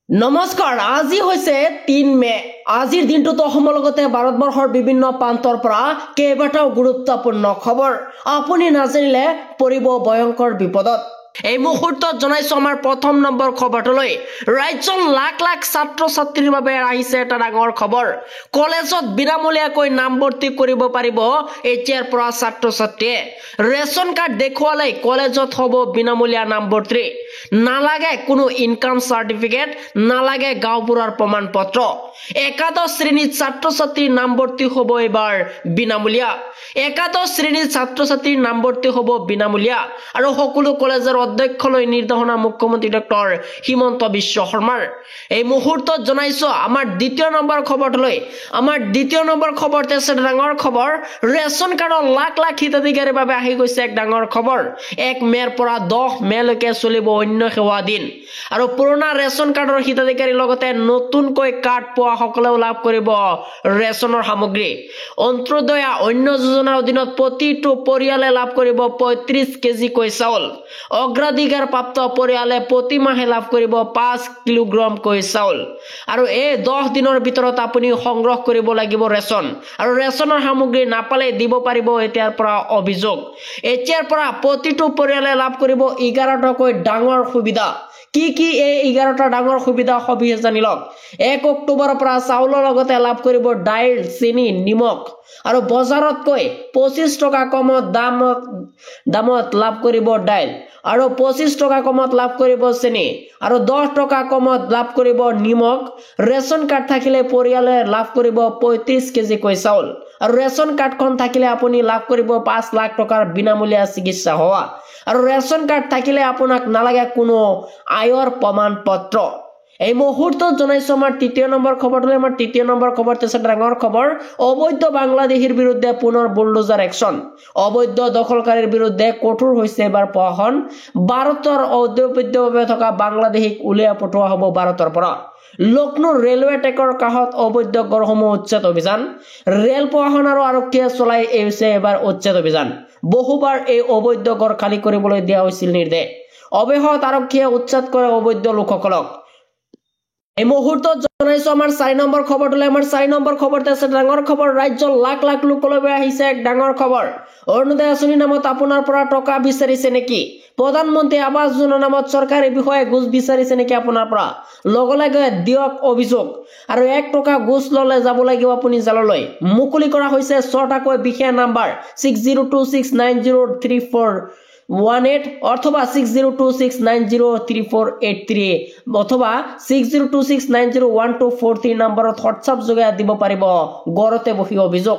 নমস্কাৰ আজি হৈছে ৩ মে আজিৰ দিনটোত অসমৰ লগতে ভাৰতবৰ্ষৰ বিভিন্ন প্ৰান্তৰ পৰা কেইবাটাও গুৰুত্বপূৰ্ণ খবৰ আপুনি নাজানিলে পৰিব ভয়ংকৰ বিপদত এই মুহূৰ্তত জনাইছো আমাৰ প্ৰথম নম্বৰ খবৰটোলৈ ৰাজ্যৰ লাখ লাখ ছাত্ৰ ছাত্ৰীৰ বাবে আহিছে এটা ডাঙৰ খবৰ কলেজত বিনামূলীয়াকৈ নামভৰ্তি কৰিব পাৰিব এতিয়াৰ পৰা ছাত্ৰ ছাত্ৰীয়ে ৰেচন কাৰ্ড দেখুৱালে কলেজত হ'ব বিনামূলীয়া নামভৰ্তি নালাগে কোনো ইনকাম সাৰ্টিফিকেট নালাগে গাঁওবুঢ়াৰ প্ৰমাণ পত্ৰ একাদশ শ্ৰেণীত ছাত্ৰ ছাত্ৰীৰ নামভৰ্তি হ'ব এবাৰ বিনামূলীয়া একাদশ শ্ৰেণীত ছাত্ৰ ছাত্ৰীৰ নামভৰ্তি হ'ব বিনামূলীয়া আৰু সকলো কলেজৰ অধ্যক্ষলৈ নিৰ্দেশনা মুখ্যমন্ত্ৰী ডক্টৰ হিমন্ত বিশ্ব শৰ্মাৰ এই মুহূৰ্তত জনাইছো আমাৰ দ্বিতীয় নম্বৰ খবৰটোলৈ আমাৰ দ্বিতীয় নম্বৰ খবৰতে আছে ডাঙৰ খবৰ ৰেচন কাৰ্ডৰ লাখ লাখ হিতাধিকাৰীৰ বাবে আহি গৈছে এক ডাঙৰ খবৰ 1 মেৰ পৰা 10 মেলৈকে চলিব অন্য সেৱা দিন আৰু পুৰণা ৰেচন কাৰ্ডৰ হিতাধিকাৰীৰ লগতে নতুনকৈ কাৰ্ড পোৱা সকলেও লাভ কৰিব ৰেচনৰ সামগ্ৰী অন্ত্যোদয়া অন্য যোজনাৰ অধীনত প্ৰতিটো পৰিয়ালে লাভ কৰিব 35 কেজি কৈ চাউল অগ্ৰাধিকাৰ প্ৰাপ্ত পৰিয়ালে প্ৰতি মাহে লাভ কৰিব 5 কিলোগ্ৰাম কৈ চাউল আৰু এই 10 দিনৰ ভিতৰত আপুনি সংগ্ৰহ কৰিব লাগিব ৰেচন আৰু ৰেচনৰ সামগ্ৰী নাপালে দিব পাৰিব এতিয়াৰ পৰা অভিযোগ এতিয়াৰ পৰা প্ৰতিটো পৰিয়ালে লাভ কৰিব 11টা কৈ ডাঙৰ সুবিধা কি এই 11টা ডাঙৰ সুবিধা সবিশেষ জানি লওক 1 অক্টোবৰৰ পৰা চাউলৰ লগতে লাভ কৰিব ডাইল চিনি নিমখ আৰু বজাৰতকৈ 25 টকা কমত দামত লাভ কৰিব ডাইল আৰু 25 টকা কমত লাভ কৰিব চিনি আৰু 10 টকা কমত লাভ কৰিব নিমখ ৰেচন কাৰ্ড থাকিলে পৰিয়ালে লাভ কৰিব 35 কেজি কৈ চাউল আৰু ৰেচন কাৰ্ডখন থাকিলে আপুনি লাভ কৰিব 5 লাখ টকাৰ বিনামূলীয়া চিকিৎসা হোৱা আৰু ৰেচন কাৰ্ড থাকিলে আপোনাক নালাগে কোনো আয়ৰ প্ৰমাণ পত্ৰ এই মুহূৰ্তত জনাইছো আমাৰ তৃতীয় নম্বৰ খবৰটোলৈ আমাৰ তৃতীয় নম্বৰ খবৰটো আছে ডাঙৰ খবৰ অবৈধ বাংলাদেশীৰ বিৰুদ্ধে পুনৰ বুলডোজাৰ একশন অবৈধ দখলকাৰীৰ বিৰুদ্ধে কঠোৰ হৈছে এবাৰ প্ৰশাসন ভাৰতৰ অবৈধভাৱে থকা বাংলাদেশীক উলিয়াই পঠোৱা হ'ব ভাৰতৰ পৰা লক্ষ্ণৌ ৰেলৱে ট্ৰেকৰ কাষত অবৈধ গড়সমূহ উচ্ছেদ অভিযান ৰেল প্ৰশাসন আৰু আৰক্ষীয়ে চলাই এইছে এবাৰ উচ্ছেদ অভিযান বহুবাৰ এই অবৈধ গড় খালি কৰিবলৈ দিয়া হৈছিল নিৰ্দেশ অবৈধ আৰক্ষীয়ে উচ্ছেদ কৰে অবৈধ লোকসকলক এই মুহূৰ্তত জনাইছো আমাৰ 4 নম্বৰ খবৰটোলৈ আমাৰ 4 নম্বৰ খবৰতে আছে ডাঙৰ খবৰ ৰাজ্যৰ লাখ লাখ লোকলৈ আহিছে এক ডাঙৰ খবৰ অৰুণোদয় আঁচনিৰ নামত আপোনাৰ পৰা টকা বিচাৰিছে নেকি প্ৰধানমন্ত্ৰী আৱাস যোজনাৰ নামত চৰকাৰী বিষয়ে ঘুষ বিচাৰিছে নেকি আপোনাৰ পৰা লগলাগে দিয়ক অভিযোগ আৰু 1 টকা ঘুষ ললে যাব লাগিব আপুনি জাললৈ মুকলি কৰা হৈছে 6টাকৈ বিশেষ নাম্বাৰ 6026903418 অথবা 6026903483 অথবা 6026901243 নম্বৰত হোৱাটছআপ যোগে দিব পাৰিব ঘৰতে বহি অভিযোগ